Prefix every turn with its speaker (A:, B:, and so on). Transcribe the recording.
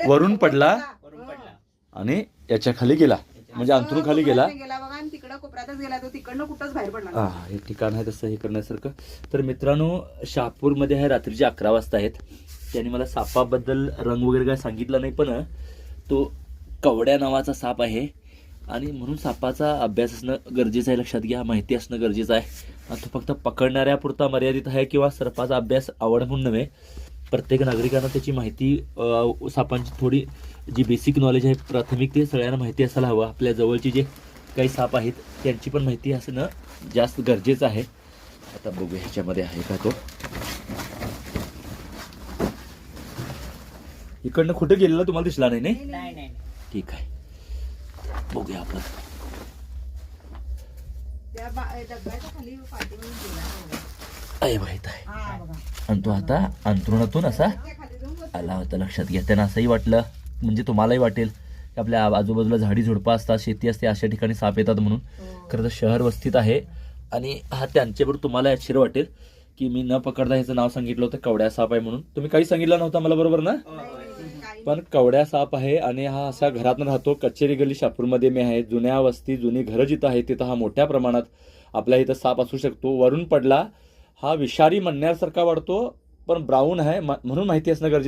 A: वरून पडला आणि याच्या खाली गेला, म्हणजे अंथरून खाली गेला
B: बघा आणि तिकडं कोपऱ्यातच गेला तो, तिकडनं कुठंच बाहेर पडला.
A: हा, हे ठिकाण आहे तसं हे करण्यासारखं. तर मित्रांनो, शहापूरमध्ये आहे, रात्रीचे 11 वाजता आहेत. त्यांनी मला सापाबद्दल रंग वगैरे काय सांगितलं नाही, पण तो कवड्या नावाचा साप आहे आणि म्हणून सापाचा अभ्यास असणं गरजेचं आहे, लक्षात घ्या, माहिती असणं गरजेचं आहे. तो फक्त पकडणाऱ्यापुरता मर्यादित आहे किंवा सर्पाचा अभ्यास आवड म्हणून नव्हे. प्रत्येक नागरिकांना त्याची माहिती, सापांची थोडी जी बेसिक नॉलेज आहे प्राथमिक, ते सगळ्यांना माहिती असायला हवं. आपल्या जवळचे जे काही साप आहेत त्यांची पण माहिती असणं जास्त गरजेचं आहे. आता बघूया ह्याच्यामध्ये आहे का तो. इकडनं कुठे गेलेला तुम्हाला दिसला नाही?
C: नाही.
A: ठीक आहे, बघूया आपण.
B: त्या डब्याच्या खाली पाठीवरून गेला.
A: आहे माहित आहे.
B: हा बघा,
A: आणि तो आता अंथरुणातून असा
B: त्या खाली जाऊन बसला.
A: आला होता, लक्षात घ्या. त्यांना असंही वाटलं, म्हणजे तुम्हालाही वाटेल की आपल्या आजूबाजूला झाडी झुडपं असतात, शेती असते, अशा ठिकाणी साप येतात म्हणून. खरं तर शहर वस्तीत आहे आणि हा त्यांच्याबरोबर तुम्हाला आश्चर्य वाटेल की मी न पकडता ह्याचं नाव सांगितलं होतं कवड्या साप आहे म्हणून. तुम्ही काही सांगितलं नव्हतं मला, बरोबर ना? पण कवड्या साप आहे आणि हा असा घरात राहतो. कचेरी गल्ली शहापूरमध्ये मी आहे. जुन्या वस्ती, जुनी घरं जिथं आहे तिथं हा मोठ्या प्रमाणात आपल्या इथं साप असू शकतो. वरून पडला, हा विषारी म्हणण्यासारखा वाटतो पण ब्राऊन आहे, म्हणून माहिती असणं गरजेचं